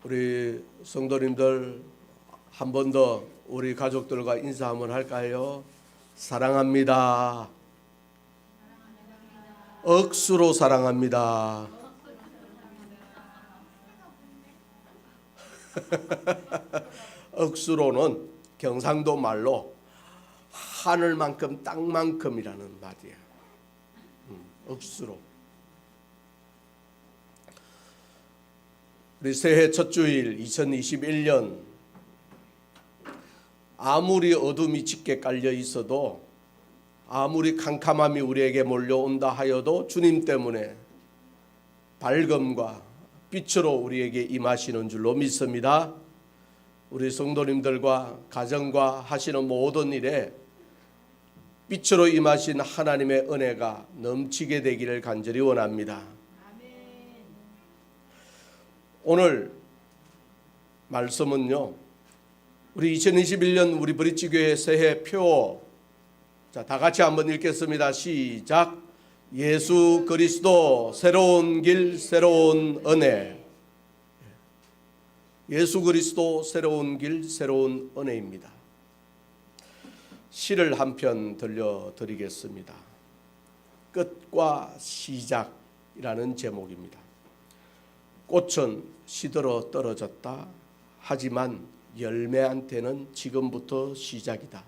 우리 성도님들 한 번 더 우리 가족들과 인사 한번 할까요? 사랑합니다. 억수로 사랑합니다. 억수로는 경상도 말로 하늘만큼 땅만큼이라는 말이에요. 억수로. 우리 새해 첫 주일 2021년 아무리 어둠이 짙게 깔려 있어도 아무리 캄캄함이 우리에게 몰려온다 하여도 주님 때문에 밝음과 빛으로 우리에게 임하시는 줄로 믿습니다. 우리 성도님들과 가정과 하시는 모든 일에 빛으로 임하신 하나님의 은혜가 넘치게 되기를 간절히 원합니다. 오늘 말씀은요, 우리 2021년 우리 브릿지교회 새해 표, 자, 다 같이 한번 읽겠습니다. 시작. 예수 그리스도 새로운 길 새로운 은혜. 예수 그리스도 새로운 길 새로운 은혜입니다. 시를 한 편 들려드리겠습니다. 끝과 시작이라는 제목입니다. 꽃은 시들어 떨어졌다. 하지만 열매한테는 지금부터 시작이다.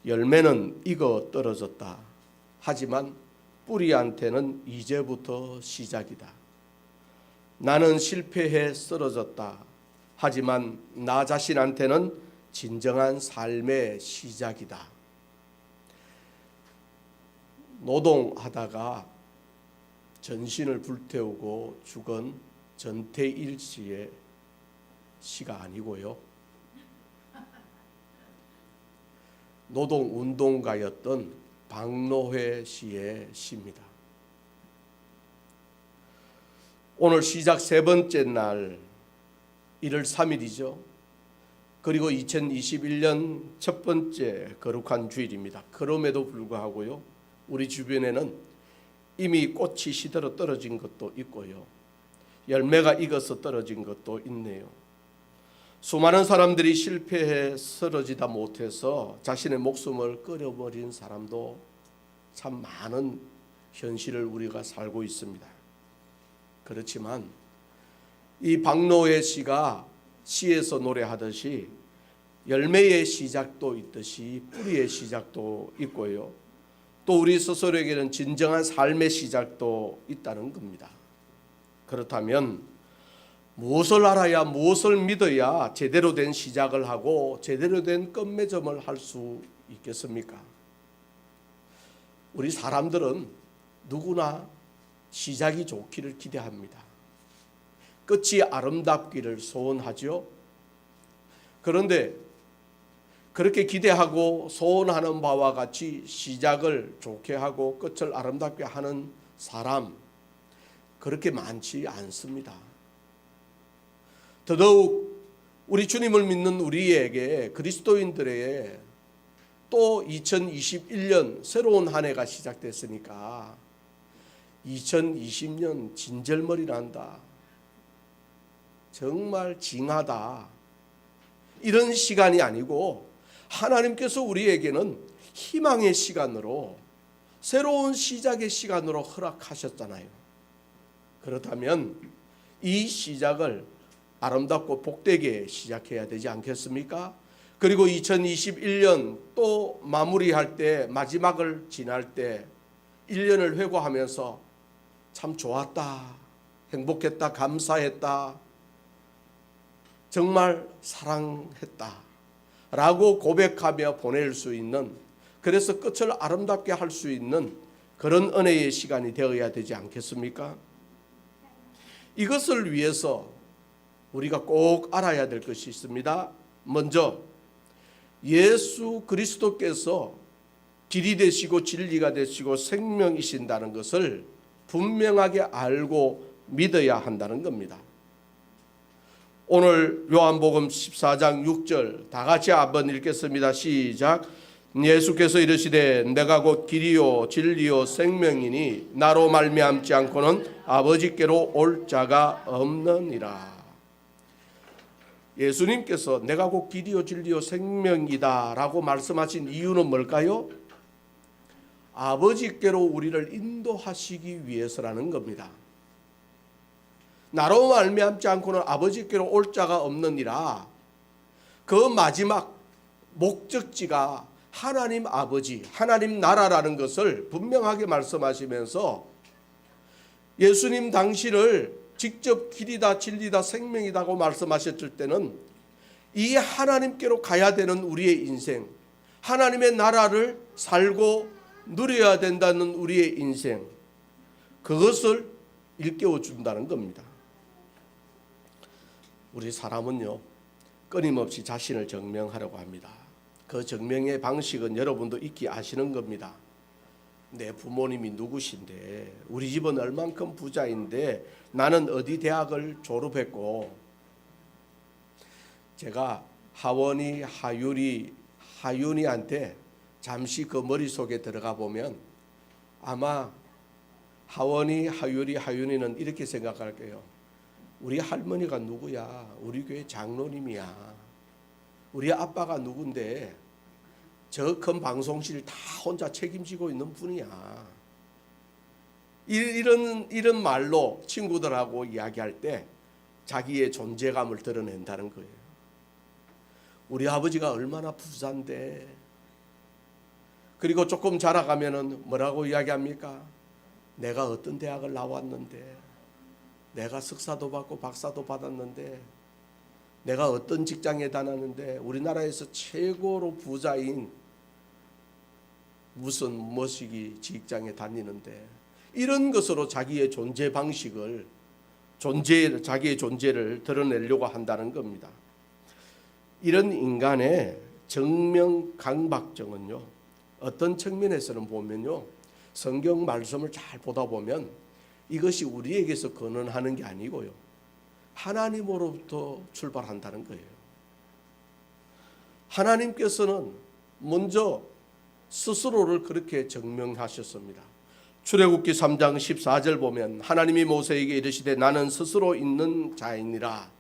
열매는 익어 떨어졌다. 하지만 뿌리한테는 이제부터 시작이다. 나는 실패해 쓰러졌다. 하지만 나 자신한테는 진정한 삶의 시작이다. 노동하다가 전신을 불태우고 죽은 전태일 씨의 시가 아니고요, 노동운동가였던 박노해 씨의 시입니다. 오늘 시작 세 번째 날 1월 3일이죠. 그리고 2021년 첫 번째 거룩한 주일입니다. 그럼에도 불구하고요, 우리 주변에는 이미 꽃이 시들어 떨어진 것도 있고요, 열매가 익어서 떨어진 것도 있네요. 수많은 사람들이 실패해 쓰러지다 못해서 자신의 목숨을 끊어버린 사람도 참 많은 현실을 우리가 살고 있습니다. 그렇지만 이 박노해 씨가 시에서 노래하듯이 열매의 시작도 있듯이 뿌리의 시작도 있고요, 또 우리 스스로에게는 진정한 삶의 시작도 있다는 겁니다. 그렇다면 무엇을 알아야, 무엇을 믿어야 제대로 된 시작을 하고 제대로 된 끝맺음을 할 수 있겠습니까? 우리 사람들은 누구나 시작이 좋기를 기대합니다. 끝이 아름답기를 소원하죠. 그런데 그렇게 기대하고 소원하는 바와 같이 시작을 좋게 하고 끝을 아름답게 하는 사람, 그렇게 많지 않습니다. 더더욱 우리 주님을 믿는 우리에게, 그리스도인들에게 또 2021년 새로운 한 해가 시작됐으니까 2020년 진절머리 난다, 정말 징하다, 이런 시간이 아니고 하나님께서 우리에게는 희망의 시간으로, 새로운 시작의 시간으로 허락하셨잖아요. 그렇다면 이 시작을 아름답고 복되게 시작해야 되지 않겠습니까? 그리고 2021년 또 마무리할 때, 마지막을 지날 때 1년을 회고하면서 참 좋았다, 행복했다, 감사했다, 정말 사랑했다 라고 고백하며 보낼 수 있는, 그래서 끝을 아름답게 할 수 있는 그런 은혜의 시간이 되어야 되지 않겠습니까? 이것을 위해서 우리가 꼭 알아야 될 것이 있습니다. 먼저 예수 그리스도께서 길이 되시고 진리가 되시고 생명이신다는 것을 분명하게 알고 믿어야 한다는 겁니다. 오늘 요한복음 14장 6절 다 같이 한번 읽겠습니다. 시작. 예수께서 이르시되 내가 곧 길이요 진리요 생명이니 나로 말미암지 않고는 아버지께로 올 자가 없느니라. 예수님께서 내가 곧 길이요 진리요 생명이다 라고 말씀하신 이유는 뭘까요? 아버지께로 우리를 인도하시기 위해서라는 겁니다. 나로 말미암지 않고는 아버지께로 올 자가 없느니라. 그 마지막 목적지가 하나님 아버지, 하나님 나라라는 것을 분명하게 말씀하시면서 예수님 당신을 직접 길이다 진리다 생명이다고 말씀하셨을 때는 이 하나님께로 가야 되는 우리의 인생, 하나님의 나라를 살고 누려야 된다는 우리의 인생, 그것을 일깨워 준다는 겁니다. 우리 사람은요, 끊임없이 자신을 증명하려고 합니다. 그 증명의 방식은 여러분도 익히 아시는 겁니다. 내 부모님이 누구신데, 우리 집은 얼만큼 부자인데, 나는 어디 대학을 졸업했고, 제가 하원이 하윤이한테 잠시 그 머릿속에 들어가 보면 아마 하원이 하윤이는 이렇게 생각할 거예요. 우리 할머니가 누구야? 우리 교회 장로님이야. 우리 아빠가 누군데 저 큰 방송실 다 혼자 책임지고 있는 분이야. 이런 말로 친구들하고 이야기할 때 자기의 존재감을 드러낸다는 거예요. 우리 아버지가 얼마나 부자인데. 그리고 조금 자라가면은 뭐라고 이야기합니까? 내가 어떤 대학을 나왔는데, 내가 석사도 받고 박사도 받았는데, 내가 어떤 직장에 다녔는데, 우리나라에서 최고로 부자인 무슨 머시기 직장에 다니는데, 이런 것으로 자기의 존재 방식을 자기의 존재를 드러내려고 한다는 겁니다. 이런 인간의 정명강박증은요, 어떤 측면에서는 보면요, 성경 말씀을 잘 보다 보면 이것이 우리에게서 근원하는 게 아니고요, 하나님으로부터 출발한다는 거예요. 하나님께서는 먼저 스스로를 그렇게 증명하셨습니다. 출애굽기 3장 14절 보면 하나님이 모세에게 이르시되 나는 스스로 있는 자이니라.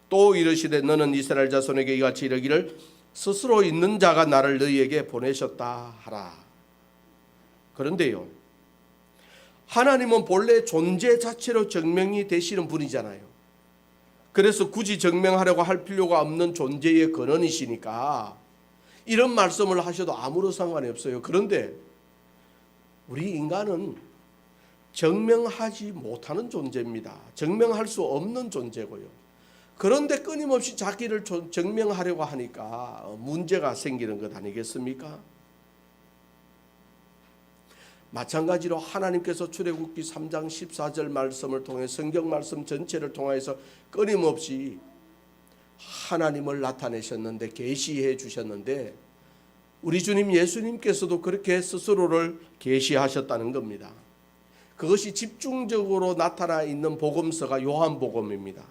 또 이르시되 너는 이스라엘 자손에게 이같이 이르기를 스스로 있는 자가 나를 너희에게 보내셨다 하라. 그런데요, 하나님은 본래 존재 자체로 증명이 되시는 분이잖아요. 그래서 굳이 증명하려고 할 필요가 없는 존재의 근원이시니까 이런 말씀을 하셔도 아무런 상관이 없어요. 그런데 우리 인간은 증명하지 못하는 존재입니다. 증명할 수 없는 존재고요. 그런데 끊임없이 자기를 증명하려고 하니까 문제가 생기는 것 아니겠습니까? 마찬가지로 하나님께서 출애굽기 3장 14절 말씀을 통해 성경 말씀 전체를 통해서 끊임없이 하나님을 나타내셨는데, 계시해 주셨는데, 우리 주님 예수님께서도 그렇게 스스로를 계시하셨다는 겁니다. 그것이 집중적으로 나타나 있는 복음서가 요한복음입니다.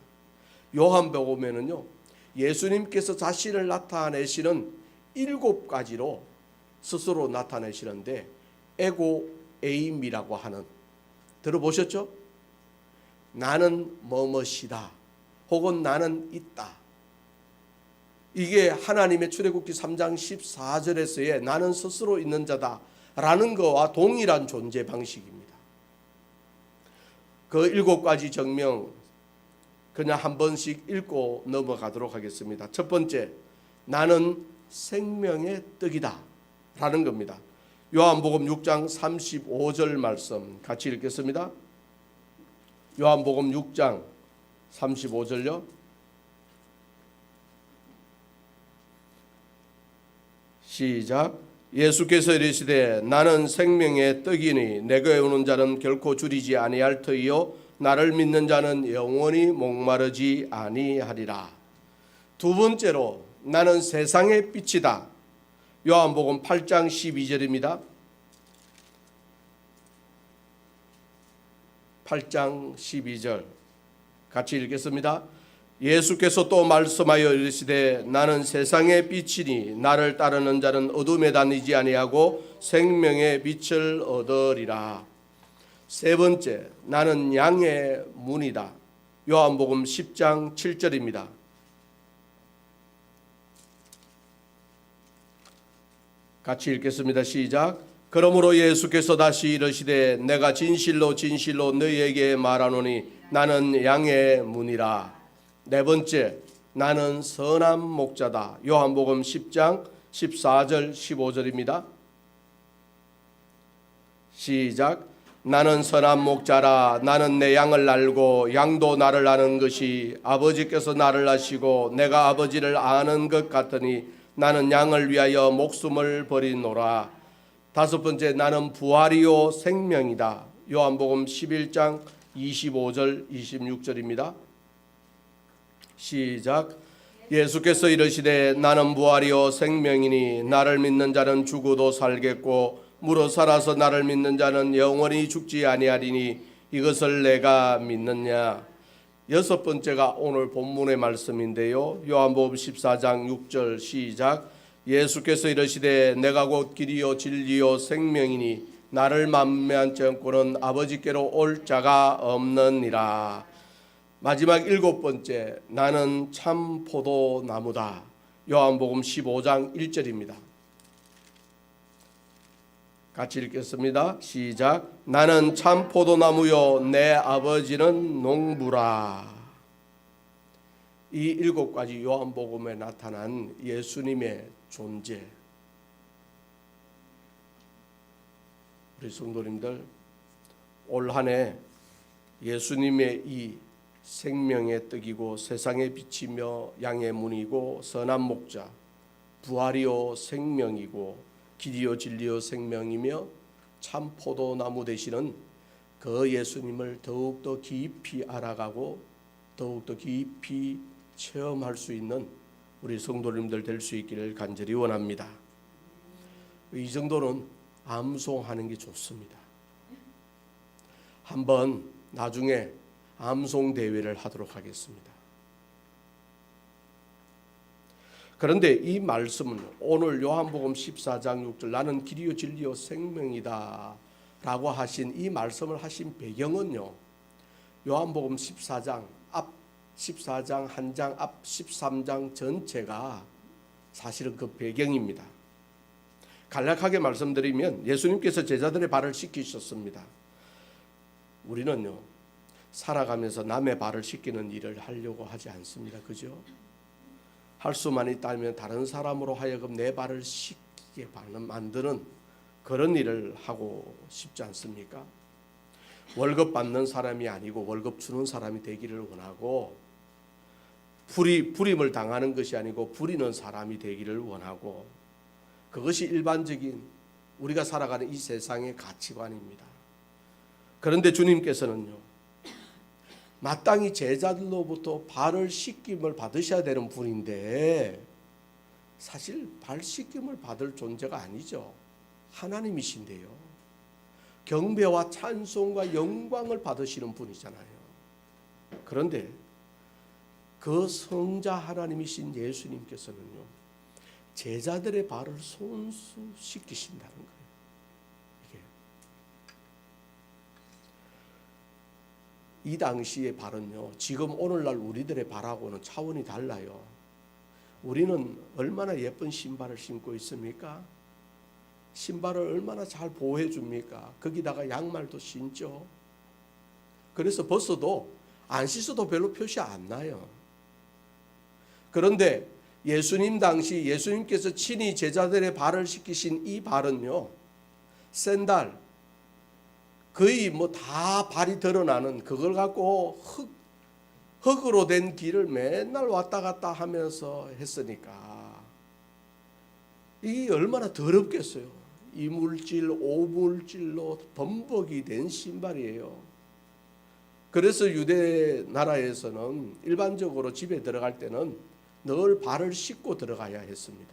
요한복음에는요, 예수님께서 자신을 나타내시는 7가지로 스스로 나타내시는데, 에고에임이라고 하는, 들어보셨죠? 나는 뭐뭐시다, 혹은 나는 있다. 이게 하나님의 출애굽기 3장 14절에서의 나는 스스로 있는 자다 라는 것과 동일한 존재 방식입니다. 그 7가지 증명 그냥 한 번씩 읽고 넘어가도록 하겠습니다. 첫 번째, 나는 생명의 떡이다 라는 겁니다. 요한복음 6장 35절 말씀 같이 읽겠습니다. 요한복음 6장 35절요. 시작. 예수께서 이르시되 나는 생명의 떡이니 내게 오는 자는 결코 줄이지 아니할 터이요 나를 믿는 자는 영원히 목마르지 아니하리라. 두 번째로, 나는 세상의 빛이다. 요한복음 8장 12절입니다. 8장 12절 같이 읽겠습니다. 예수께서 또 말씀하여 이르시되 나는 세상의 빛이니 나를 따르는 자는 어둠에 다니지 아니하고 생명의 빛을 얻으리라. 세 번째, 나는 양의 문이다. 요한복음 10장 7절입니다. 같이 읽겠습니다. 시작. 그러므로 예수께서 다시 이르시되 내가 진실로 진실로 너희에게 말하노니 나는 양의 문이라. 네 번째, 나는 선한 목자다. 요한복음 10장 14절 15절입니다. 시작. 나는 선한 목자라. 나는 내 양을 알고 양도 나를 아는 것이 아버지께서 나를 아시고 내가 아버지를 아는 것 같으니 나는 양을 위하여 목숨을 버리노라. 다섯 번째, 나는 부활이요 생명이다. 요한복음 11장 25절 26절입니다. 시작. 예수께서 이르시되 나는 부활이요 생명이니 나를 믿는 자는 죽어도 살겠고 무릇 살아서 나를 믿는 자는 영원히 죽지 아니하리니 이것을 내가 믿느냐. 여섯 번째가 오늘 본문의 말씀인데요. 요한복음 14장 6절 시작. 예수께서 이르시되 내가 곧 길이요 진리요 생명이니 나를 만면치 않고는 아버지께로 올 자가 없느니라. 마지막 일곱 번째, 나는 참 포도나무다. 요한복음 15장 1절입니다. 같이 읽겠습니다. 시작. 나는 참 포도나무요 내 아버지는 농부라. 이 일곱 가지 요한복음에 나타난 예수님의 존재. 우리 성도님들, 올 한 해 예수님의 이 생명의 떡이고 세상의 빛이며 양의 문이고 선한 목자, 부활이요 생명이고 길이요 진리요 생명이며 참 포도나무 되시는 그 예수님을 더욱더 깊이 알아가고 더욱더 깊이 체험할 수 있는 우리 성도님들 될 수 있기를 간절히 원합니다. 이 정도는 암송하는 게 좋습니다. 한번 나중에 암송 대회를 하도록 하겠습니다. 그런데 이 말씀은 오늘 요한복음 14장 6절 나는 길이요 진리요 생명이다 라고 하신 이 말씀을 하신 배경은요, 요한복음 14장 앞 14장 한 장 앞 13장 전체가 사실은 그 배경입니다. 간략하게 말씀드리면 예수님께서 제자들의 발을 씻기셨습니다. 우리는요 살아가면서 남의 발을 씻기는 일을 하려고 하지 않습니다. 그죠? 할 수만 있다면 다른 사람으로 하여금 내 발을 씻기게 만드는 그런 일을 하고 싶지 않습니까? 월급 받는 사람이 아니고 월급 주는 사람이 되기를 원하고, 부림을 당하는 것이 아니고 부리는 사람이 되기를 원하고, 그것이 일반적인 우리가 살아가는 이 세상의 가치관입니다. 그런데 주님께서는요 마땅히 제자들로부터 발을 씻김을 받으셔야 되는 분인데 사실 발 씻김을 받을 존재가 아니죠. 하나님이신데요. 경배와 찬송과 영광을 받으시는 분이잖아요. 그런데 그 성자 하나님이신 예수님께서는요 제자들의 발을 손수 씻기신다는 거예요. 이 당시의 발은요 지금 오늘날 우리들의 발하고는 차원이 달라요. 우리는 얼마나 예쁜 신발을 신고 있습니까? 신발을 얼마나 잘 보호해 줍니까? 거기다가 양말도 신죠. 그래서 벗어도 안 씻어도 별로 표시 안 나요. 그런데 예수님 당시 예수님께서 친히 제자들의 발을 씻기신 이 발은요 샌들, 거의 다 발이 드러나는 그걸 갖고 흙으로 된 길을 맨날 왔다 갔다 하면서 했으니까 이게 얼마나 더럽겠어요. 이물질, 오물질로 범벅이 된 신발이에요. 그래서 유대 나라에서는 일반적으로 집에 들어갈 때는 늘 발을 씻고 들어가야 했습니다.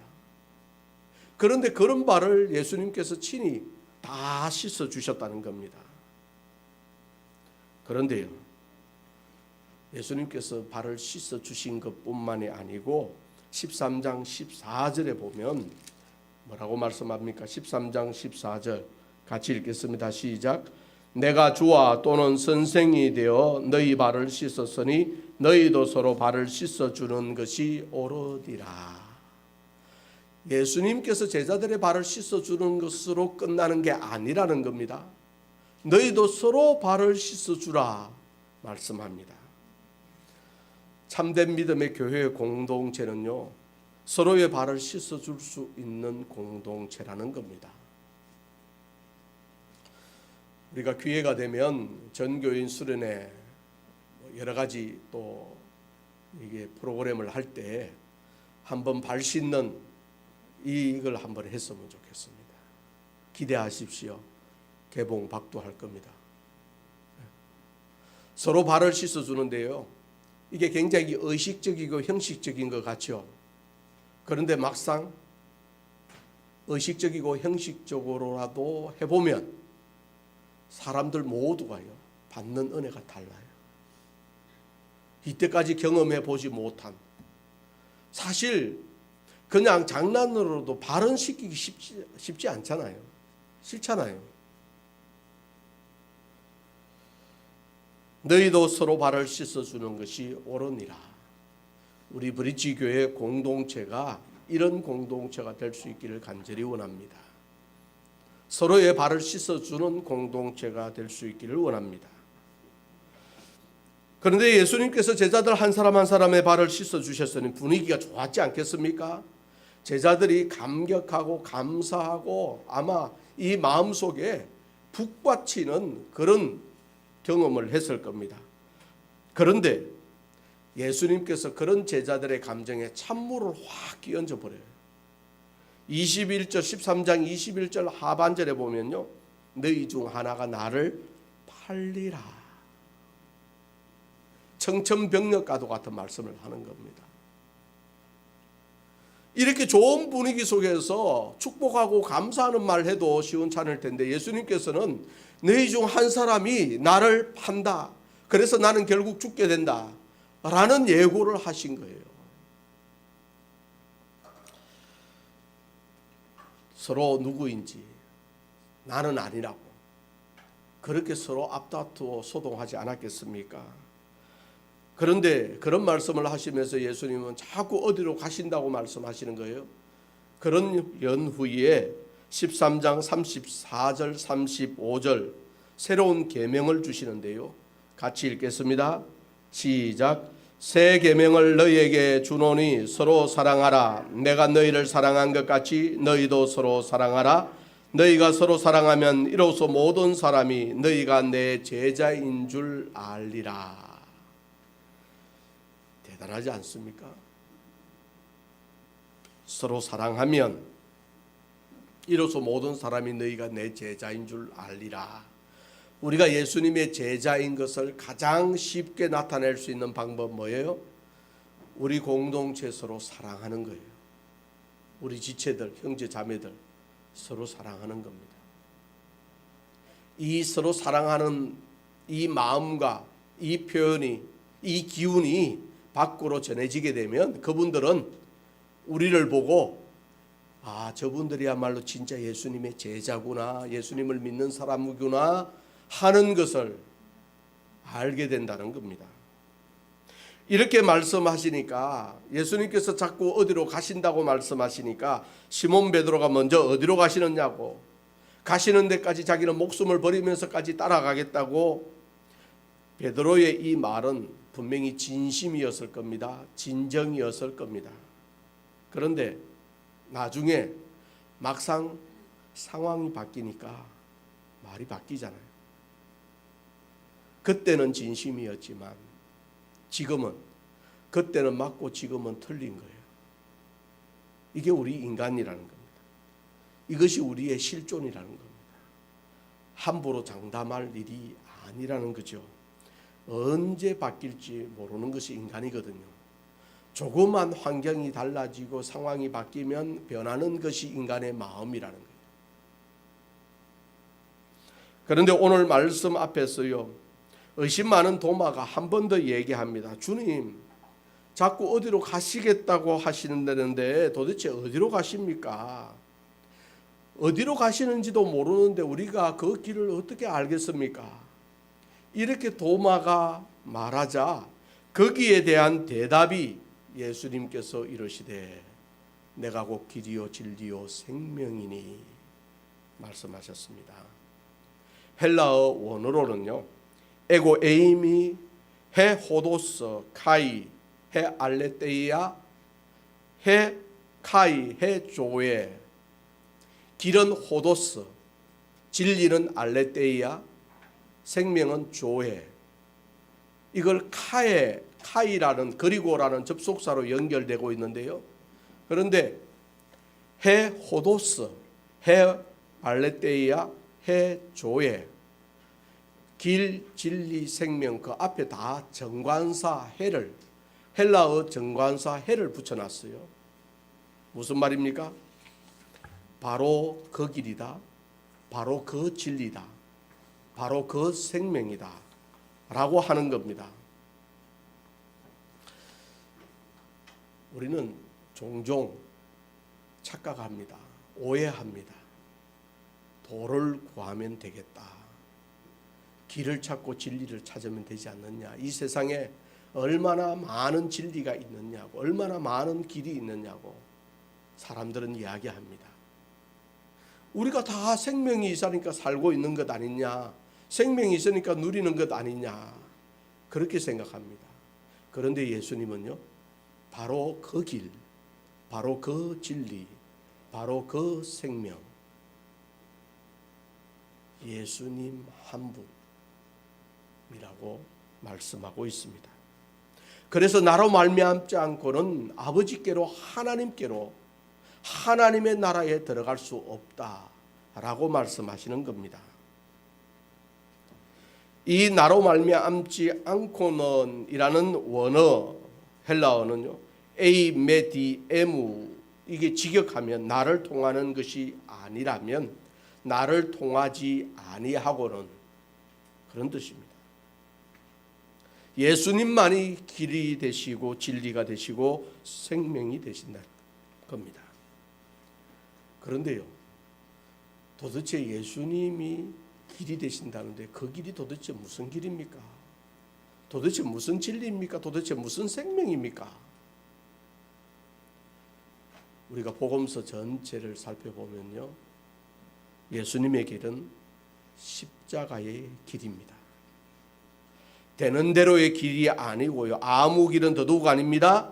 그런데 그런 발을 예수님께서 친히 다 씻어 주셨다는 겁니다. 그런데요 예수님께서 발을 씻어 주신 것뿐만이 아니고 13장 14절에 보면 뭐라고 말씀합니까? 13장 14절 같이 읽겠습니다. 시작. 내가 주와 또는 선생이 되어 너희 발을 씻었으니 너희도 서로 발을 씻어주는 것이 옳으니라. 예수님께서 제자들의 발을 씻어주는 것으로 끝나는 게 아니라는 겁니다. 너희도 서로 발을 씻어주라 말씀합니다. 참된 믿음의 교회의 공동체는요, 서로의 발을 씻어줄 수 있는 공동체라는 겁니다. 우리가 기회가 되면 전교인 수련회 여러 가지 또 이게 프로그램을 할 때 한번 발 씻는 이걸 한번 했으면 좋겠습니다. 기대하십시오. 개봉 박두할 겁니다. 서로 발을 씻어주는데요, 이게 굉장히 의식적이고 형식적인 것 같죠. 그런데 막상 의식적이고 형식적으로라도 해보면 사람들 모두가요, 받는 은혜가 달라요. 이때까지 경험해 보지 못한, 사실 그냥 장난으로도 발은 씻기기 쉽지 않잖아요. 싫잖아요. 너희도 서로 발을 씻어주는 것이 옳으니라. 우리 브릿지 교회 공동체가 이런 공동체가 될 수 있기를 간절히 원합니다. 서로의 발을 씻어주는 공동체가 될 수 있기를 원합니다. 그런데 예수님께서 제자들 한 사람 한 사람의 발을 씻어주셨으니 분위기가 좋았지 않겠습니까? 제자들이 감격하고 감사하고 아마 이 마음속에 북받치는 그런 경험을 했을 겁니다. 그런데 예수님께서 그런 제자들의 감정에 찬물을 확 끼얹어 버려요. 21절 13장 21절 하반절에 보면요, 너희 중 하나가 나를 팔리라. 청천벽력과도 같은 말씀을 하는 겁니다. 이렇게 좋은 분위기 속에서 축복하고 감사하는 말 해도 시원찮을 텐데 예수님께서는 너희 중 한 사람이 나를 판다. 그래서 나는 결국 죽게 된다. 라는 예고를 하신 거예요. 서로 누구인지 나는 아니라고 그렇게 서로 앞다투어 소동하지 않았겠습니까? 그런데 그런 말씀을 하시면서 예수님은 자꾸 어디로 가신다고 말씀하시는 거예요. 그런 연후에 13장 34절 35절 새로운 계명을 주시는데요, 같이 읽겠습니다. 시작. 새 계명을 너희에게 주노니 서로 사랑하라. 내가 너희를 사랑한 것 같이 너희도 서로 사랑하라. 너희가 서로 사랑하면 이로써 모든 사람이 너희가 내 제자인 줄 알리라. 대단하지 않습니까? 서로 사랑하면 이로써 모든 사람이 너희가 내 제자인 줄 알리라. 우리가 예수님의 제자인 것을 가장 쉽게 나타낼 수 있는 방법 뭐예요? 우리 공동체 서로 사랑하는 거예요. 우리 지체들, 형제 자매들 서로 사랑하는 겁니다. 이 서로 사랑하는 이 마음과 이 표현이, 이 기운이 밖으로 전해지게 되면 그분들은 우리를 보고 아, 저분들이야말로 진짜 예수님의 제자구나, 예수님을 믿는 사람이구나 하는 것을 알게 된다는 겁니다. 이렇게 말씀하시니까 예수님께서 자꾸 어디로 가신다고 말씀하시니까 시몬 베드로가 먼저 어디로 가시느냐고, 가시는 데까지 자기는 목숨을 버리면서까지 따라가겠다고. 베드로의 이 말은 분명히 진심이었을 겁니다. 진정이었을 겁니다. 그런데 나중에 막상 상황이 바뀌니까 말이 바뀌잖아요. 그때는 진심이었지만 지금은, 그때는 맞고 지금은 틀린 거예요. 이게 우리 인간이라는 겁니다. 이것이 우리의 실존이라는 겁니다. 함부로 장담할 일이 아니라는 거죠. 언제 바뀔지 모르는 것이 인간이거든요. 조그만 환경이 달라지고 상황이 바뀌면 변하는 것이 인간의 마음이라는 거예요. 그런데 오늘 말씀 앞에서요, 의심 많은 도마가 한 번 더 얘기합니다. 주님, 자꾸 어디로 가시겠다고 하시는데 도대체 어디로 가십니까? 어디로 가시는지도 모르는데 우리가 그 길을 어떻게 알겠습니까? 이렇게 도마가 말하자 거기에 대한 대답이 예수님께서 이르시되 내가 곧 길이요 진리요 생명이니 말씀하셨습니다. 헬라어 원어로는요, 에고 에이미 헤 호도스 카이 헤 알레테이아 헤 카이 헤 조에, 길은 호도스, 진리는 알레테이아, 생명은 조에, 이걸 카이라는 그리고라는 접속사로 연결되고 있는데요. 그런데 헤 호도스, 헤 알레테이아, 헤 조에, 길, 진리, 생명, 그 앞에 다 정관사 해를, 헬라어 정관사 해를 붙여놨어요. 무슨 말입니까? 바로 그 길이다, 바로 그 진리다, 바로 그 생명이다 라고 하는 겁니다. 우리는 종종 착각합니다. 오해합니다. 도를 구하면 되겠다, 길을 찾고 진리를 찾으면 되지 않느냐, 이 세상에 얼마나 많은 진리가 있느냐고, 얼마나 많은 길이 있느냐고 사람들은 이야기합니다. 우리가 다 생명이 있으니까 살고 있는 것 아니냐, 생명이 있으니까 누리는 것 아니냐, 그렇게 생각합니다. 그런데 예수님은요, 바로 그 길, 바로 그 진리, 바로 그 생명, 예수님 한 분이라고 말씀하고 있습니다. 그래서 나로 말미암지 않고는 아버지께로, 하나님께로, 하나님의 나라에 들어갈 수 없다라고 말씀하시는 겁니다. 이 나로 말미암지 않고는 이라는 원어, 헬라어는요, 에이메디에무, 이게 직역하면 나를 통하는 것이 아니라면 나를 통하지 아니하고는, 그런 뜻입니다. 예수님만이 길이 되시고 진리가 되시고 생명이 되신다는 겁니다. 그런데요, 도대체 예수님이 길이 되신다는데 그 길이 도대체 무슨 길입니까? 도대체 무슨 진리입니까? 도대체 무슨 생명입니까? 우리가 복음서 전체를 살펴보면요, 예수님의 길은 십자가의 길입니다. 되는 대로의 길이 아니고요, 아무 길은 더더욱 아닙니다.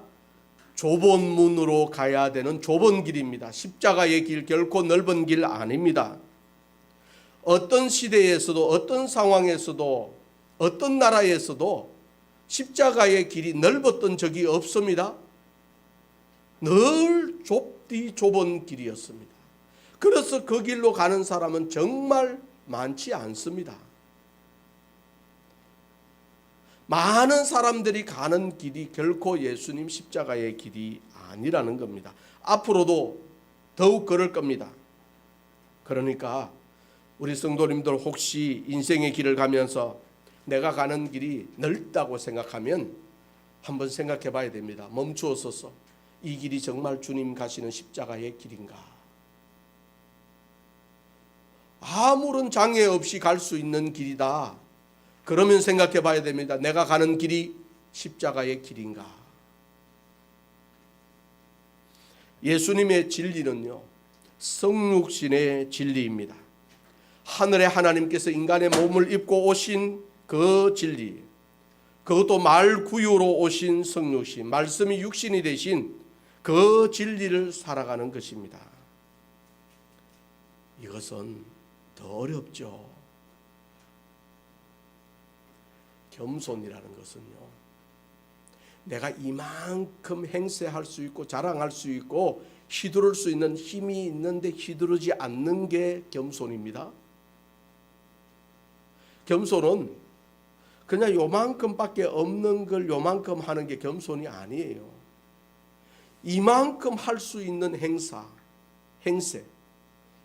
좁은 문으로 가야 되는 좁은 길입니다. 십자가의 길, 결코 넓은 길 아닙니다. 어떤 시대에서도, 어떤 상황에서도, 어떤 나라에서도 십자가의 길이 넓었던 적이 없습니다. 늘 좁디 좁은 길이었습니다. 그래서 그 길로 가는 사람은 정말 많지 않습니다. 많은 사람들이 가는 길이 결코 예수님 십자가의 길이 아니라는 겁니다. 앞으로도 더욱 그럴 겁니다. 그러니까 우리 성도님들 혹시 인생의 길을 가면서 내가 가는 길이 넓다고 생각하면 한번 생각해 봐야 됩니다. 멈추어서서 이 길이 정말 주님 가시는 십자가의 길인가? 아무런 장애 없이 갈 수 있는 길이다, 그러면 생각해 봐야 됩니다. 내가 가는 길이 십자가의 길인가? 예수님의 진리는요, 성육신의 진리입니다. 하늘의 하나님께서 인간의 몸을 입고 오신 그 진리, 그것도 말 구유로 오신 성육신, 말씀이 육신이 되신 그 진리를 살아가는 것입니다. 이것은 더 어렵죠. 겸손이라는 것은요, 내가 이만큼 행세할 수 있고 자랑할 수 있고 휘두를 수 있는 힘이 있는데 휘두르지 않는 게 겸손입니다. 겸손은 그냥 요만큼밖에 없는 걸 요만큼 하는 게 겸손이 아니에요. 이만큼 할 수 있는 행세,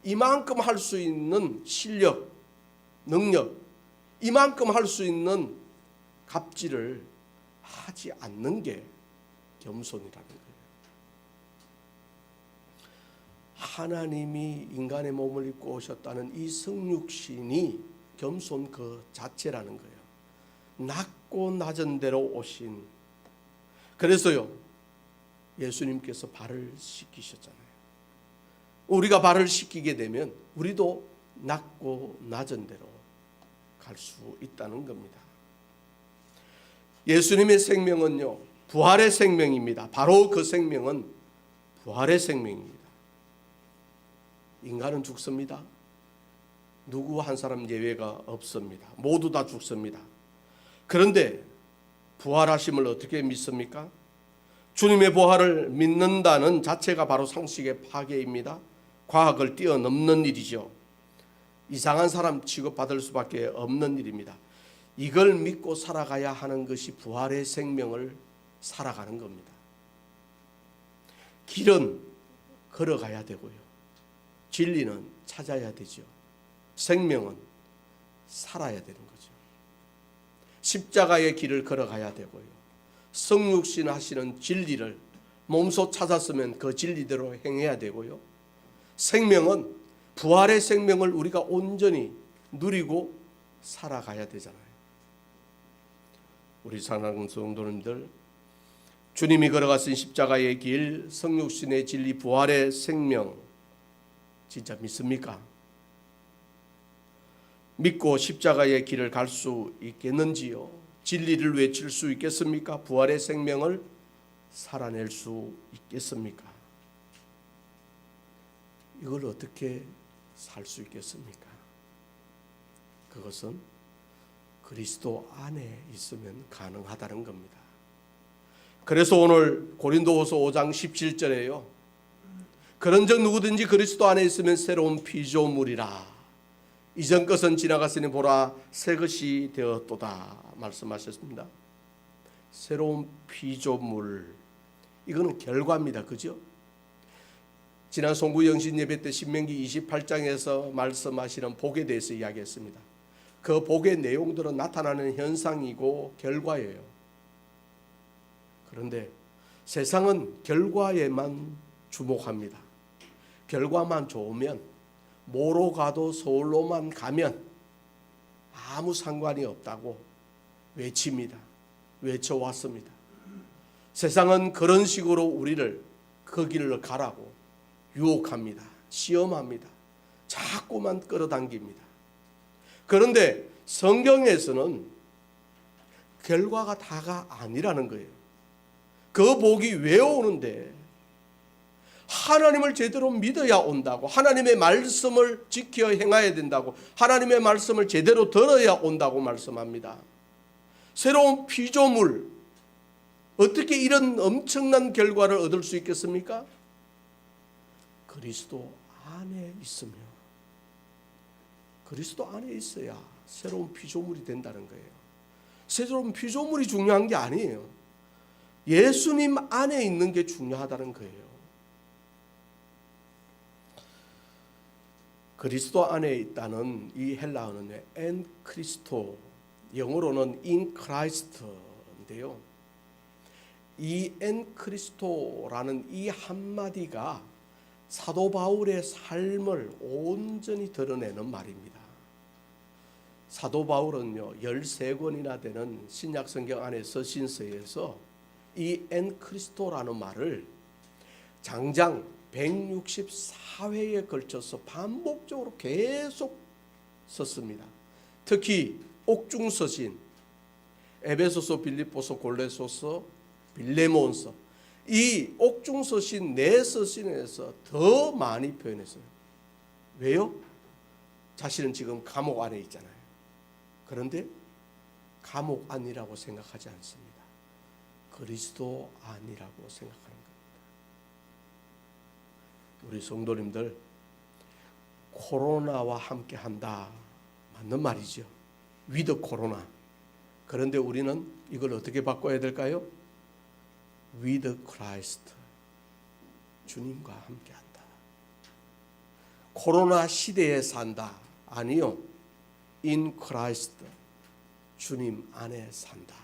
이만큼 할 수 있는 실력, 능력, 이만큼 할 수 있는 갑질을 하지 않는 게 겸손이라는 거예요. 하나님이 인간의 몸을 입고 오셨다는 이 성육신이 겸손 그 자체라는 거예요. 낮고 낮은 대로 오신. 그래서요, 예수님께서 발을 씻기셨잖아요. 우리가 발을 씻기게 되면 우리도 낮고 낮은 대로 갈 수 있다는 겁니다. 예수님의 생명은요, 부활의 생명입니다. 바로 그 생명은 부활의 생명입니다. 인간은 죽습니다. 누구 한 사람 예외가 없습니다. 모두 다 죽습니다. 그런데 부활하심을 어떻게 믿습니까? 주님의 부활을 믿는다는 자체가 바로 상식의 파괴입니다. 과학을 뛰어넘는 일이죠. 이상한 사람 취급받을 수밖에 없는 일입니다. 이걸 믿고 살아가야 하는 것이 부활의 생명을 살아가는 겁니다. 길은 걸어가야 되고요. 진리는 찾아야 되죠. 생명은 살아야 되는 거죠. 십자가의 길을 걸어가야 되고요. 성육신 하시는 진리를 몸소 찾았으면 그 진리대로 행해야 되고요. 생명은 부활의 생명을 우리가 온전히 누리고 살아가야 되잖아요. 우리 사랑하는 성도님들, 주님이 걸어가신 십자가의 길, 성육신의 진리, 부활의 생명 진짜 믿습니까? 믿고 십자가의 길을 갈 수 있겠는지요? 진리를 외칠 수 있겠습니까? 부활의 생명을 살아낼 수 있겠습니까? 이걸 어떻게 살 수 있겠습니까? 그것은 그리스도 안에 있으면 가능하다는 겁니다. 그래서 오늘 고린도후서 5장 17절에요. 그런즉 누구든지 그리스도 안에 있으면 새로운 피조물이라. 이전 것은 지나갔으니 보라 새 것이 되었도다 말씀하셨습니다. 새로운 피조물, 이거는 결과입니다. 그죠? 지난 송구영신 예배 때 신명기 28장에서 말씀하시는 복에 대해서 이야기했습니다. 그 복의 내용들은 나타나는 현상이고 결과예요. 그런데 세상은 결과에만 주목합니다. 결과만 좋으면 뭐로 가도 서울로만 가면 아무 상관이 없다고 외칩니다. 외쳐왔습니다. 세상은 그런 식으로 우리를 그 길을 가라고 유혹합니다. 시험합니다. 자꾸만 끌어당깁니다. 그런데 성경에서는 결과가 다가 아니라는 거예요. 그 복이 왜 오는데? 하나님을 제대로 믿어야 온다고, 하나님의 말씀을 지켜 행해야 된다고, 하나님의 말씀을 제대로 들어야 온다고 말씀합니다. 새로운 피조물, 어떻게 이런 엄청난 결과를 얻을 수 있겠습니까? 그리스도 안에 있으며, 그리스도 안에 있어야 새로운 피조물이 된다는 거예요. 새로운 피조물이 중요한 게 아니에요. 예수님 안에 있는 게 중요하다는 거예요. 그리스도 안에 있다는 이 헬라어는 엔 크리스토, 영어로는 in Christ인데요. 이 엔 크리스토라는 이 한마디가 사도 바울의 삶을 온전히 드러내는 말입니다. 사도 바울은요, 13권이나 되는 신약 성경 안에 서신서에서 이 엔 크리스토라는 말을 장장 164회에 걸쳐서 반복적으로 계속 썼습니다. 특히 옥중서신, 에베소서, 빌립보서, 골로새서, 빌레몬서, 이 옥중서신 네 서신에서 더 많이 표현했어요. 왜요? 자신은 지금 감옥 안에 있잖아요. 그런데 감옥 안이라고 생각하지 않습니다. 그리스도 안이라고 생각하는 겁니다. 우리 성도님들, 코로나와 함께 한다, 맞는 말이죠. 위드 코로나. 그런데 우리는 이걸 어떻게 바꿔야 될까요? with Christ, 주님과 함께한다. 코로나 시대에 산다, 아니요, in Christ, 주님 안에 산다.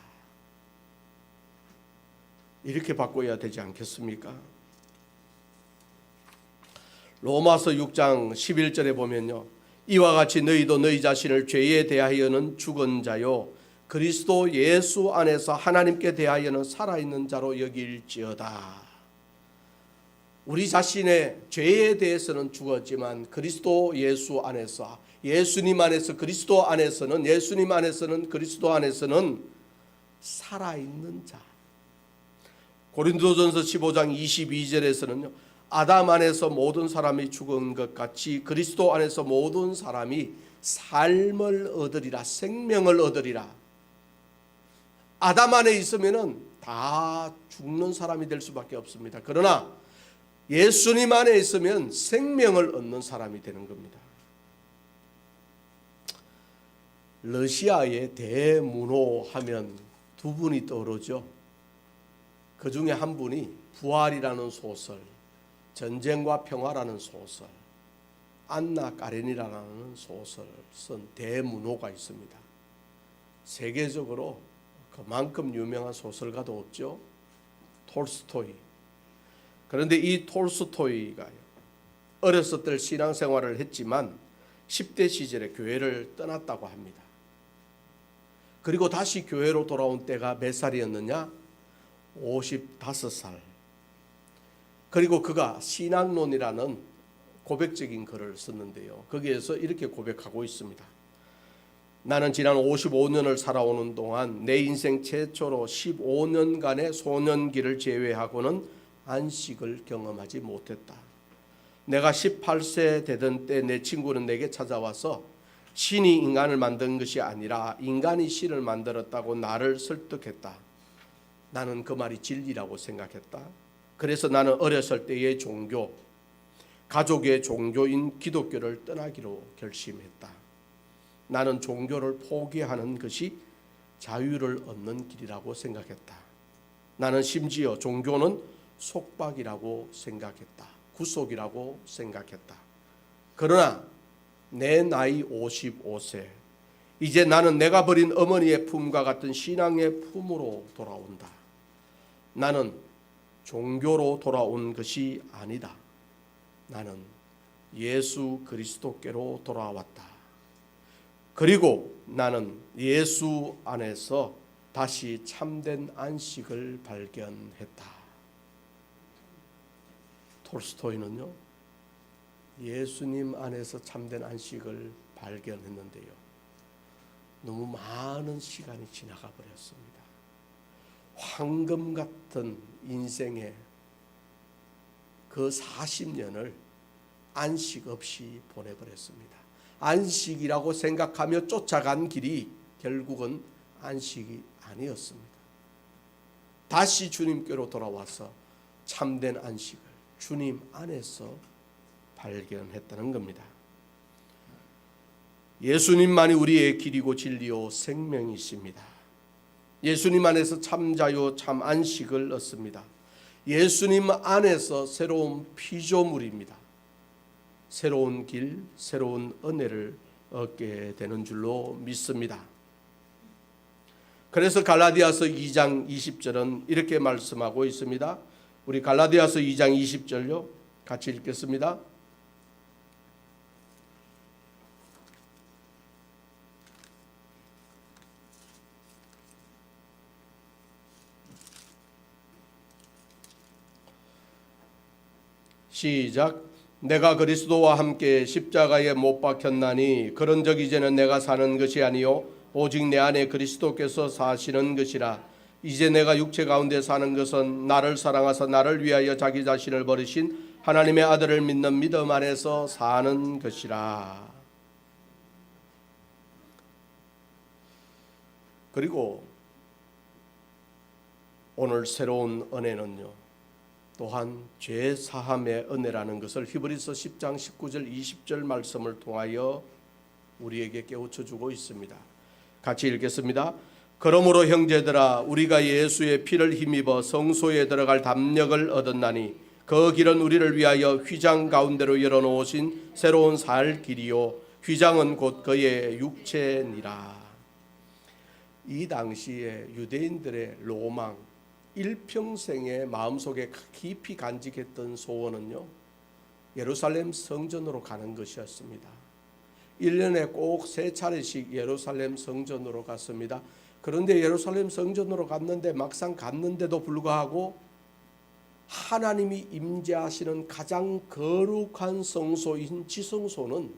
이렇게 바꿔야 되지 않겠습니까? 로마서 6장 11절에 보면요, 이와 같이 너희도 너희 자신을 죄에 대하여는 죽은 자요 그리스도 예수 안에서 하나님께 대하여는 살아있는 자로 여길지어다. 우리 자신의 죄에 대해서는 죽었지만 그리스도 예수 안에서, 예수님 안에서, 그리스도 안에서는, 예수님 안에서는, 그리스도 안에서는 살아있는 자. 고린도전서 15장 22절에서는요, 아담 안에서 모든 사람이 죽은 것 같이 그리스도 안에서 모든 사람이 삶을 얻으리라, 생명을 얻으리라. 아담 안에 있으면은 다 죽는 사람이 될 수밖에 없습니다. 그러나 예수님 안에 있으면 생명을 얻는 사람이 되는 겁니다. 러시아의 대문호 하면 두 분이 떠오르죠. 그 중에 한 분이 부활이라는 소설, 전쟁과 평화라는 소설, 안나 까레니나라는 소설 쓴 대문호가 있습니다. 세계적으로 그만큼 유명한 소설가도 없죠. 톨스토이. 그런데 이 톨스토이가 어렸을 때 신앙생활을 했지만 10대 시절에 교회를 떠났다고 합니다. 그리고 다시 교회로 돌아온 때가 몇 살이었느냐? 55살. 그리고 그가 신앙론이라는 고백적인 글을 썼는데요, 거기에서 이렇게 고백하고 있습니다. 나는 지난 55년을 살아오는 동안 내 인생 최초로 15년간의 소년기를 제외하고는 안식을 경험하지 못했다. 내가 18세 되던 때 내 친구는 내게 찾아와서 신이 인간을 만든 것이 아니라 인간이 신을 만들었다고 나를 설득했다. 나는 그 말이 진리라고 생각했다. 그래서 나는 어렸을 때의 종교, 가족의 종교인 기독교를 떠나기로 결심했다. 나는 종교를 포기하는 것이 자유를 얻는 길이라고 생각했다. 나는 심지어 종교는 속박이라고 생각했다. 구속이라고 생각했다. 그러나 내 나이 55세, 이제 나는 내가 버린 어머니의 품과 같은 신앙의 품으로 돌아온다. 나는 종교로 돌아온 것이 아니다. 나는 예수 그리스도께로 돌아왔다. 그리고 나는 예수 안에서 다시 참된 안식을 발견했다. 톨스토이는요, 예수님 안에서 참된 안식을 발견했는데요, 너무 많은 시간이 지나가 버렸습니다. 황금 같은 인생의 그 40년을 안식 없이 보내버렸습니다. 안식이라고 생각하며 쫓아간 길이 결국은 안식이 아니었습니다. 다시 주님께로 돌아와서 참된 안식을 주님 안에서 발견했다는 겁니다. 예수님만이 우리의 길이고 진리요 생명이십니다. 예수님 안에서 참 자유, 참 안식을 얻습니다. 예수님 안에서 새로운 피조물입니다. 새로운 길, 새로운 은혜를 얻게 되는 줄로 믿습니다. 그래서 갈라디아서 2장 20절은 이렇게 말씀하고 있습니다. 우리 갈라디아서 2장 20절요, 같이 읽겠습니다. 시작. 내가 그리스도와 함께 십자가에 못 박혔나니 그런적 이제는 내가 사는 것이 아니요 오직 내 안에 그리스도께서 사시는 것이라. 이제 내가 육체 가운데 사는 것은 나를 사랑하사 나를 위하여 자기 자신을 버리신 하나님의 아들을 믿는 믿음 안에서 사는 것이라. 그리고 오늘 새로운 은혜는요, 또한 죄 사함의 은혜라는 것을 히브리서 10장 19절 20절 말씀을 통하여 우리에게 깨우쳐 주고 있습니다. 같이 읽겠습니다. 그러므로 형제들아 우리가 예수의 피를 힘입어 성소에 들어갈 담력을 얻었나니 그 길은 우리를 위하여 휘장 가운데로 열어놓으신 새로운 살 길이요 휘장은 곧 그의 육체니라. 이 당시에 유대인들의 로망, 일평생의 마음속에 깊이 간직했던 소원은요, 예루살렘 성전으로 가는 것이었습니다. 1년에 꼭 3차례씩 예루살렘 성전으로 갔습니다. 그런데 예루살렘 성전으로 갔는데 막상 갔는데도 불구하고 하나님이 임재하시는 가장 거룩한 성소인 지성소는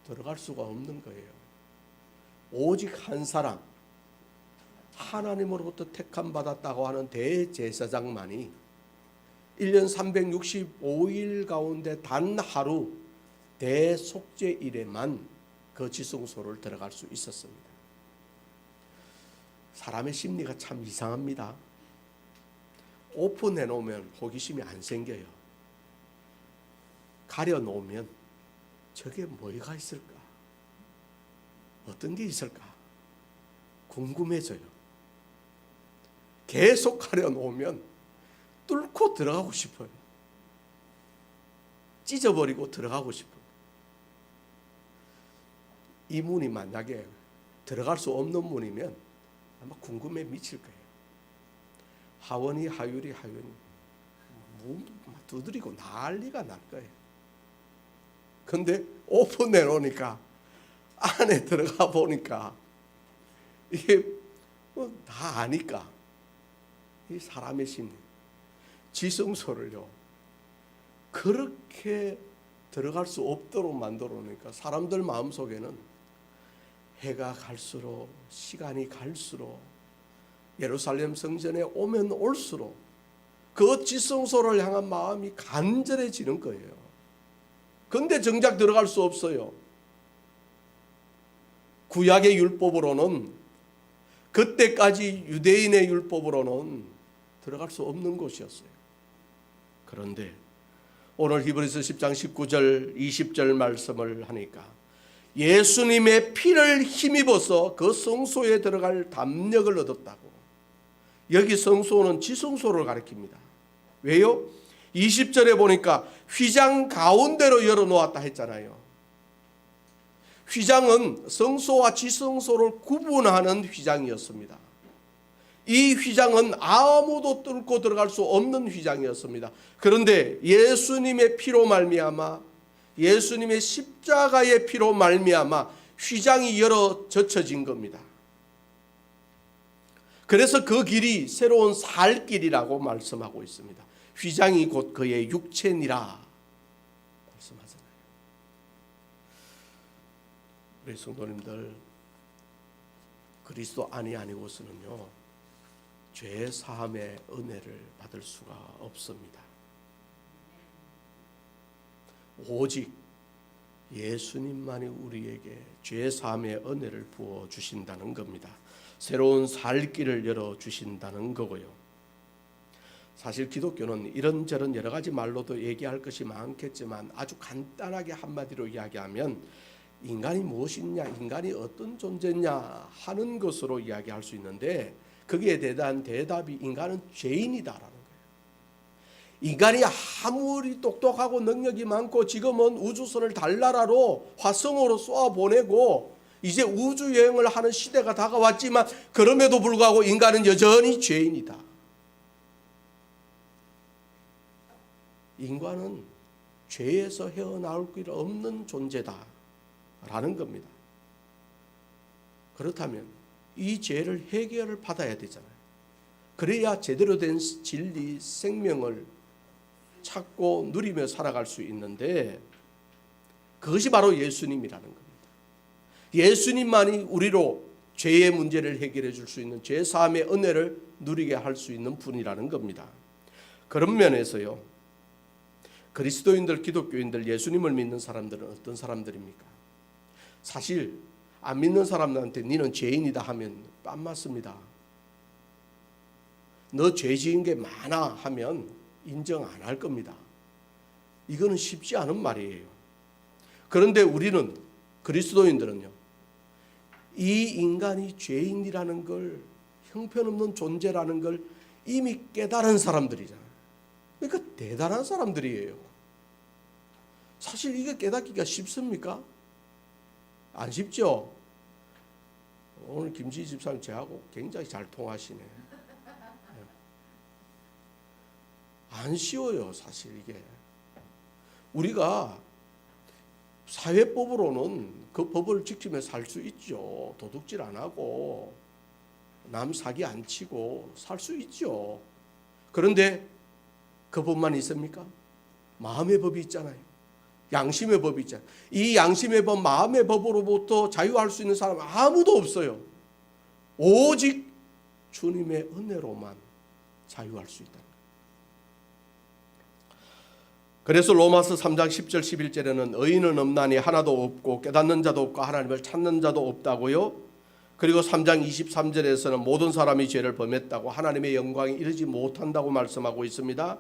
들어갈 수가 없는 거예요. 오직 한 사람, 하나님으로부터 택함 받았다고 하는 대제사장만이 1년 365일 가운데 단 하루 대속죄일에만 그 지성소를 들어갈 수 있었습니다. 사람의 심리가 참 이상합니다. 오픈해 놓으면 호기심이 안 생겨요. 가려 놓으면 저게 뭐가 있을까? 어떤 게 있을까? 궁금해져요. 계속 가려 놓으면 뚫고 들어가고 싶어요. 찢어버리고 들어가고 싶어요. 이 문이 만약에 들어갈 수 없는 문이면 아마 궁금해 미칠 거예요. 하원이 하율이 하윤이 두드리고 난리가 날 거예요. 근데 오픈해 놓으니까 안에 들어가 보니까 이게 다 아니까 이 사람의 심리, 지성소를요 그렇게 들어갈 수 없도록 만들어 놓으니까 사람들 마음속에는 해가 갈수록, 시간이 갈수록, 예루살렘 성전에 오면 올수록 그 지성소를 향한 마음이 간절해지는 거예요. 근데 정작 들어갈 수 없어요. 구약의 율법으로는, 그때까지 유대인의 율법으로는 들어갈 수 없는 곳이었어요. 그런데 오늘 히브리서 10장 19절 20절 말씀을 하니까 예수님의 피를 힘입어서 그 성소에 들어갈 담력을 얻었다고. 여기 성소는 지성소를 가리킵니다. 왜요? 20절에 보니까 휘장 가운데로 열어놓았다 했잖아요. 휘장은 성소와 지성소를 구분하는 휘장이었습니다. 이 휘장은 아무도 뚫고 들어갈 수 없는 휘장이었습니다. 그런데 예수님의 피로 말미암아, 예수님의 십자가의 피로 말미암아 휘장이 열어 젖혀진 겁니다. 그래서 그 길이 새로운 살 길이라고 말씀하고 있습니다. 휘장이 곧 그의 육체니라 말씀하잖아요. 우리 성도님들, 그리스도 안이 아니고서는요 죄 사함의 은혜를 받을 수가 없습니다. 오직 예수님만이 우리에게 죄 사함의 은혜를 부어 주신다는 겁니다. 새로운 살 길을 열어 주신다는 거고요. 사실 기독교는 이런저런 여러 가지 말로도 얘기할 것이 많겠지만 아주 간단하게 한마디로 이야기하면 인간이 무엇이냐, 인간이 어떤 존재냐 하는 것으로 이야기할 수 있는데, 거기에 대한 대답이 인간은 죄인이다라는 거예요. 인간이 아무리 똑똑하고 능력이 많고 지금은 우주선을 달나라로 화성으로 쏘아보내고 이제 우주여행을 하는 시대가 다가왔지만 그럼에도 불구하고 인간은 여전히 죄인이다. 인간은 죄에서 헤어나올 길 없는 존재다라는 겁니다. 그렇다면 이 죄를 해결을 받아야 되잖아요. 그래야 제대로 된 진리, 생명을 찾고 누리며 살아갈 수 있는데, 그것이 바로 예수님이라는 겁니다. 예수님만이 우리로 죄의 문제를 해결해 줄 수 있는, 죄 사함의 은혜를 누리게 할 수 있는 분이라는 겁니다. 그런 면에서요, 그리스도인들, 기독교인들, 예수님을 믿는 사람들은 어떤 사람들입니까? 사실 안 믿는 사람들한테 너는 죄인이다 하면 뺨 맞습니다. 너 죄 지은 게 많아 하면 인정 안 할 겁니다. 이거는 쉽지 않은 말이에요. 그런데 우리는, 그리스도인들은요, 이 인간이 죄인이라는 걸, 형편없는 존재라는 걸 이미 깨달은 사람들이잖아요. 그러니까 대단한 사람들이에요. 사실 이게 깨닫기가 쉽습니까? 안 쉽죠. 오늘 김지희 집사님 저하고 굉장히 잘 통하시네. 안 쉬워요, 사실 이게. 우리가 사회법으로는 그 법을 지키며 살 수 있죠. 도둑질 안 하고 남 사기 안 치고 살 수 있죠. 그런데 그 법만 있습니까? 마음의 법이 있잖아요. 양심의 법이 있잖아요. 이 양심의 법, 마음의 법으로부터 자유할 수 있는 사람은 아무도 없어요. 오직 주님의 은혜로만 자유할 수 있다. 그래서 로마서 3장 10절 11절에는 의인은 없나니 하나도 없고 깨닫는 자도 없고 하나님을 찾는 자도 없다고요. 그리고 3장 23절에서는 모든 사람이 죄를 범했다고 하나님의 영광에 이르지 못한다고 말씀하고 있습니다.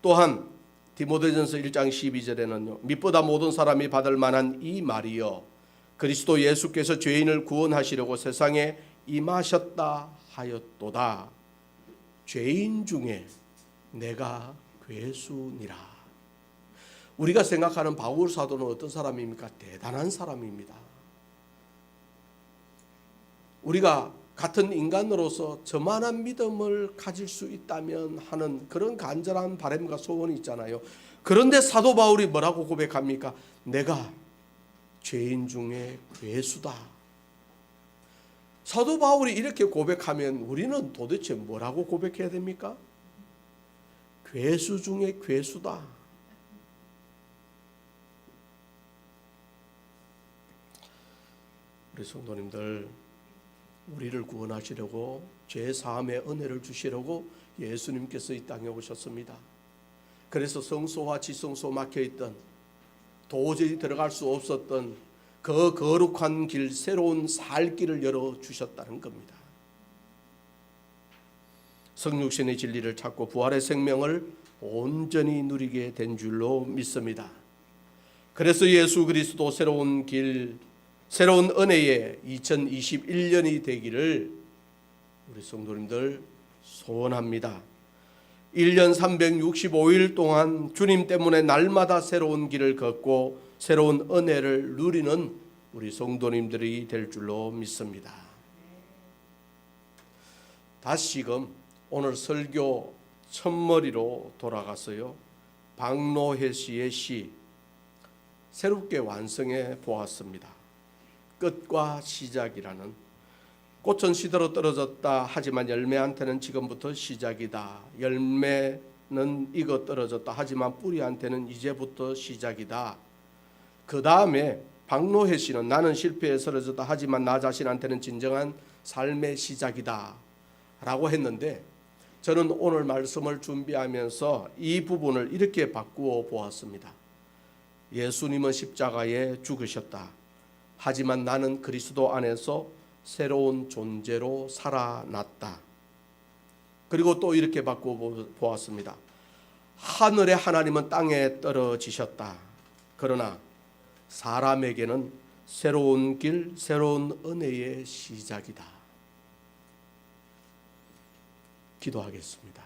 또한 디모데전서 1장 12절에는요. 밑보다 모든 사람이 받을 만한 이 말이여 그리스도 예수께서 죄인을 구원하시려고 세상에 임하셨다 하였도다. 죄인 중에 내가 괴수니라. 우리가 생각하는 바울 사도는 어떤 사람입니까? 대단한 사람입니다. 우리가 같은 인간으로서 저만한 믿음을 가질 수 있다면 하는 그런 간절한 바람과 소원이 있잖아요. 그런데 사도 바울이 뭐라고 고백합니까? 내가 죄인 중에 괴수다. 사도 바울이 이렇게 고백하면 우리는 도대체 뭐라고 고백해야 됩니까? 괴수 중에 괴수다. 우리 성도님들, 우리를 구원하시려고 죄 사함의 은혜를 주시려고 예수님께서 이 땅에 오셨습니다. 그래서 성소와 지성소 막혀있던 도저히 들어갈 수 없었던 그 거룩한 길, 새로운 살 길을 열어주셨다는 겁니다. 성육신의 진리를 찾고 부활의 생명을 온전히 누리게 된 줄로 믿습니다. 그래서 예수 그리스도 새로운 길, 새로운 은혜의 2021년이 되기를 우리 성도님들 소원합니다. 1년 365일 동안 주님 때문에 날마다 새로운 길을 걷고 새로운 은혜를 누리는 우리 성도님들이 될 줄로 믿습니다. 다시금 오늘 설교 첫머리로 돌아가서요. 박노해 씨의 시 새롭게 완성해 보았습니다. 끝과 시작이라는 꽃은 시들어 떨어졌다 하지만 열매한테는 지금부터 시작이다. 열매는 익어 떨어졌다 하지만 뿌리한테는 이제부터 시작이다. 그 다음에 박노해 씨는 나는 실패에 쓰러졌다 하지만 나 자신한테는 진정한 삶의 시작이다 라고 했는데 저는 오늘 말씀을 준비하면서 이 부분을 이렇게 바꾸어 보았습니다. 예수님은 십자가에 죽으셨다. 하지만 나는 그리스도 안에서 새로운 존재로 살아났다. 그리고 또 이렇게 바꾸어 보았습니다. 하늘의 하나님은 땅에 떨어지셨다. 그러나 사람에게는 새로운 길, 새로운 은혜의 시작이다. 기도하겠습니다.